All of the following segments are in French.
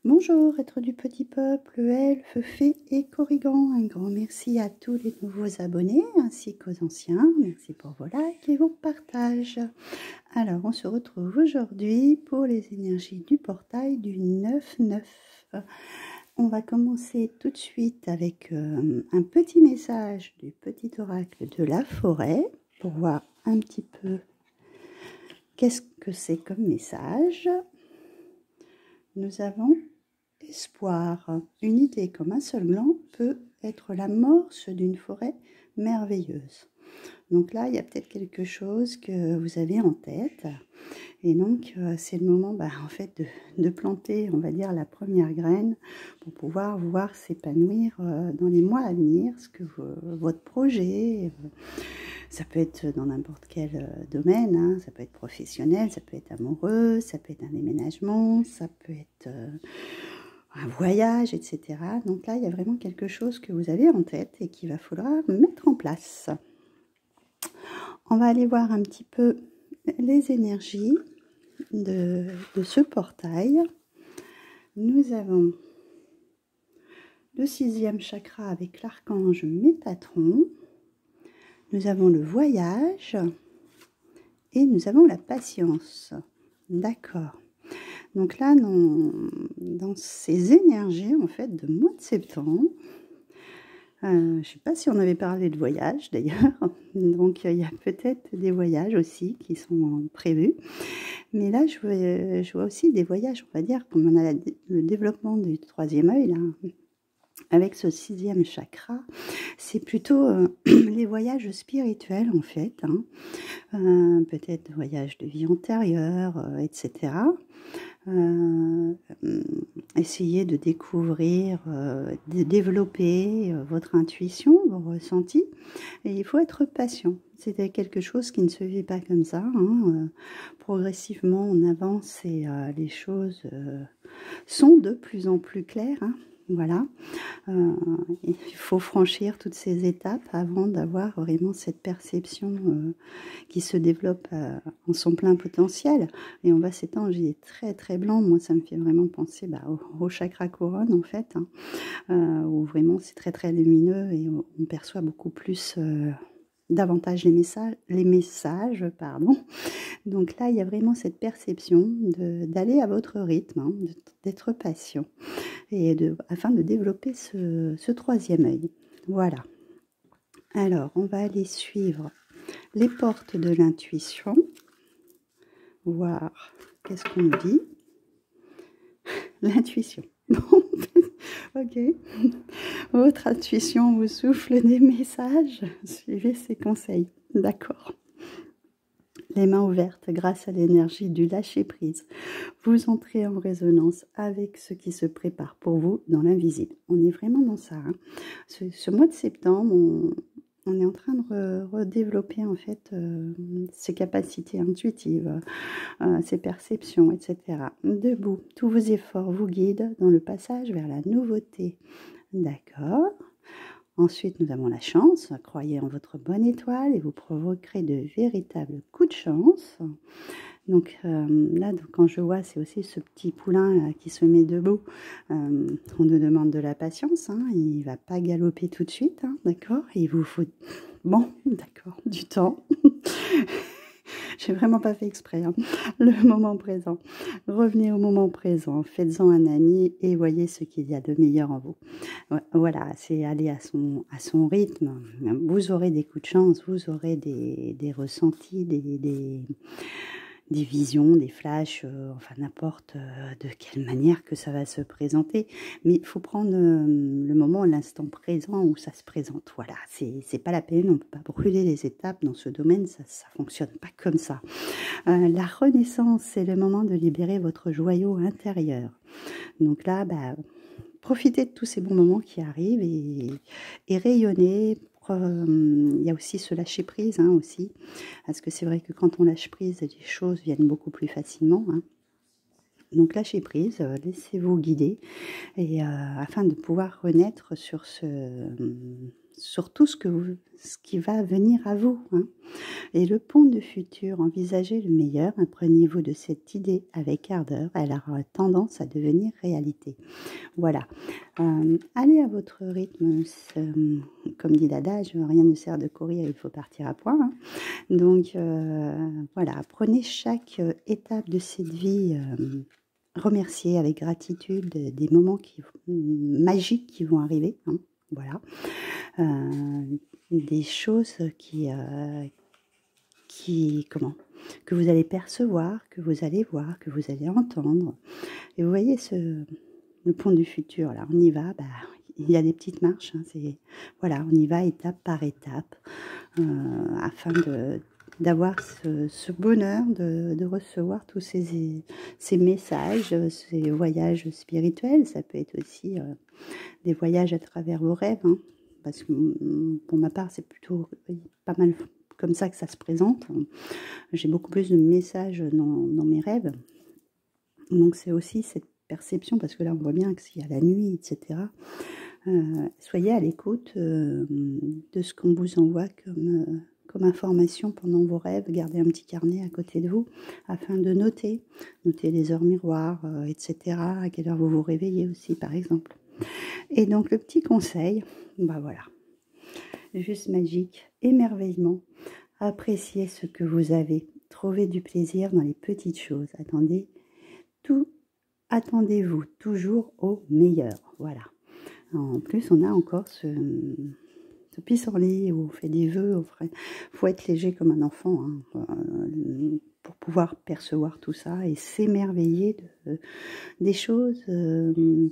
Bonjour, êtres du petit peuple, elfes, fées et corrigans. Un grand merci à tous les nouveaux abonnés ainsi qu'aux anciens. Merci pour vos likes et vos partages. Alors, on se retrouve aujourd'hui pour les énergies du portail du 9-9. On va commencer tout de suite avec un petit message du petit oracle de la forêt pour voir un petit peu qu'est-ce que c'est comme message. Nous avons espoir. Une idée comme un seul gland peut être l'amorce d'une forêt merveilleuse. Donc là, il y a peut-être quelque chose que vous avez en tête. Et donc, c'est le moment en fait, de planter, on va dire, la première graine pour pouvoir voir s'épanouir dans les mois à venir ce que votre projet. Ça peut être dans n'importe quel domaine, hein. Ça peut être professionnel, ça peut être amoureux, ça peut être un déménagement, ça peut être un voyage, etc. Donc là, il y a vraiment quelque chose que vous avez en tête et qu'il va falloir mettre en place. On va aller voir un petit peu les énergies de ce portail. Nous avons le 6e chakra avec l'archange Métatron. Nous avons le voyage et nous avons la patience. D'accord. Donc là, dans ces énergies, en fait, de mois de septembre, je ne sais pas si on avait parlé de voyage, d'ailleurs. Donc, il y a peut-être des voyages aussi qui sont prévus. Mais là, je vois aussi des voyages, on va dire, comme on a le développement du 3e œil, là, avec ce 6e chakra. C'est plutôt les voyages spirituels, en fait. Hein. Peut-être voyages de vie antérieure, etc. Essayez de découvrir, de développer votre intuition, vos ressentis. Et il faut être patient. C'est quelque chose qui ne se vit pas comme ça. Hein. Progressivement, on avance et les choses sont de plus en plus claires. Hein. Voilà. Il faut franchir toutes ces étapes avant d'avoir vraiment cette perception qui se développe en son plein potentiel. Et on va s'étendre, j'ai très très blanc, moi ça me fait vraiment penser au chakra couronne en fait, hein, où vraiment c'est très très lumineux et on perçoit beaucoup plus davantage les messages, pardon. Donc là, il y a vraiment cette perception d'aller à votre rythme, hein, d'être patient, et afin de développer ce 3e œil. Voilà. Alors, on va aller suivre les portes de l'intuition, voir qu'est-ce qu'on nous dit. L'intuition. Ok. Votre intuition vous souffle des messages. Suivez ses conseils. D'accord. Les mains ouvertes grâce à l'énergie du lâcher-prise. Vous entrez en résonance avec ce qui se prépare pour vous dans l'invisible. On est vraiment dans ça. Hein. Ce mois de septembre, on est en train de redévelopper en fait ses capacités intuitives, ses perceptions, etc. Debout, tous vos efforts vous guident dans le passage vers la nouveauté. D'accord. Ensuite, nous avons la chance. Croyez en votre bonne étoile et vous provoquerez de véritables coups de chance. Donc là, quand je vois, c'est aussi ce petit poulain là, qui se met debout. On nous demande de la patience. Hein, il ne va pas galoper tout de suite. Hein, d'accord. Il vous faut, bon, d'accord, du temps. J'ai vraiment pas fait exprès. Hein. Le moment présent. Revenez au moment présent. Faites-en un ami et voyez ce qu'il y a de meilleur en vous. Voilà, c'est aller à son rythme. Vous aurez des coups de chance, vous aurez des ressentis, des visions, des flashs, enfin n'importe de quelle manière que ça va se présenter. Mais il faut prendre le moment, l'instant présent où ça se présente. Voilà, c'est pas la peine, on peut pas brûler les étapes dans ce domaine, ça fonctionne pas comme ça. La renaissance, c'est le moment de libérer votre joyau intérieur. Donc là, profitez de tous ces bons moments qui arrivent et rayonnez. Il y a aussi ce lâcher prise aussi, parce que c'est vrai que quand on lâche prise, les choses viennent beaucoup plus facilement. Hein. Donc lâchez prise, laissez-vous guider et afin de pouvoir renaître sur sur tout ce qui va venir à vous. Hein. Et le pont du futur, envisagez le meilleur, imprégnez-vous de cette idée avec ardeur, elle aura tendance à devenir réalité. Voilà, allez à votre rythme, comme dit l'adage, rien ne sert de courir, il faut partir à point. Hein. Donc voilà, prenez chaque étape de cette vie, remerciez avec gratitude des moments magiques qui vont arriver. Hein. Voilà, des choses que vous allez percevoir, que vous allez voir, que vous allez entendre. Et vous voyez le pont du futur, là, on y va, il y a des petites marches, hein, voilà, on y va étape par étape, afin d'avoir ce bonheur de recevoir tous ces messages, ces voyages spirituels. Ça peut être aussi des voyages à travers vos rêves, hein, parce que pour ma part, c'est plutôt pas mal comme ça que ça se présente. J'ai beaucoup plus de messages dans mes rêves. Donc c'est aussi cette perception, parce que là on voit bien que s'il y a la nuit, etc. Soyez à l'écoute de ce qu'on vous envoie comme information pendant vos rêves. Gardez un petit carnet à côté de vous afin de noter les heures miroirs, etc. À quelle heure vous vous réveillez aussi, par exemple. Et donc le petit conseil, voilà, juste magique, émerveillement, appréciez ce que vous avez, trouvez du plaisir dans les petites choses, attendez-vous toujours au meilleur, voilà. En plus, on a encore ce pissenlit où on fait des vœux, faut être léger comme un enfant, hein, pour pouvoir percevoir tout ça et s'émerveiller des choses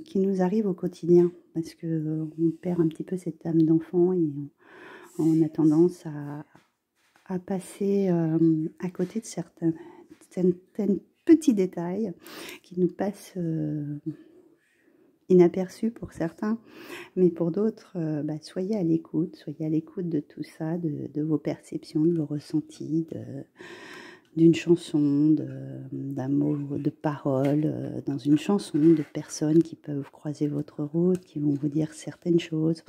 qui nous arrivent au quotidien, parce que on perd un petit peu cette âme d'enfant et on a tendance à passer à côté de certains petits détails qui nous passent inaperçus pour certains, mais pour d'autres, soyez à l'écoute de tout ça, de vos perceptions, de vos ressentis, d'une chanson, d'un mot, de parole, dans une chanson, de personnes qui peuvent croiser votre route, qui vont vous dire certaines choses.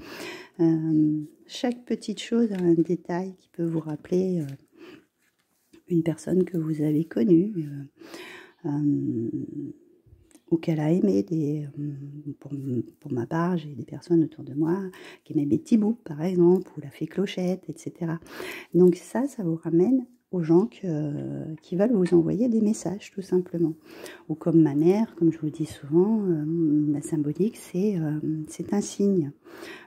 Chaque petite chose a un détail qui peut vous rappeler une personne que vous avez connue, ou qu'elle a aimé. Pour ma part, j'ai des personnes autour de moi qui aimaient Betty Boop, par exemple, ou la Fée Clochette, etc. Donc ça vous ramène aux gens qui veulent vous envoyer des messages, tout simplement. Ou comme ma mère, comme je vous dis souvent, la symbolique, c'est un signe.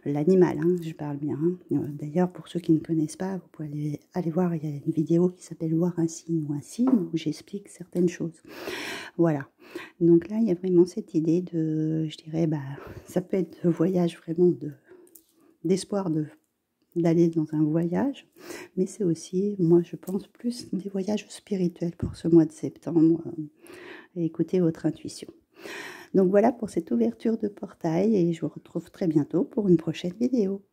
L'animal, hein, je parle bien. Hein. D'ailleurs, pour ceux qui ne connaissent pas, vous pouvez aller voir, il y a une vidéo qui s'appelle « Voir un signe ou un signe » où j'explique certaines choses. Voilà. Donc là, il y a vraiment cette idée je dirais, ça peut être un voyage vraiment d'espoir d'aller dans un voyage, mais c'est aussi, moi je pense, plus des voyages spirituels pour ce mois de septembre. Et écoutez votre intuition. Donc voilà pour cette ouverture de portail et je vous retrouve très bientôt pour une prochaine vidéo.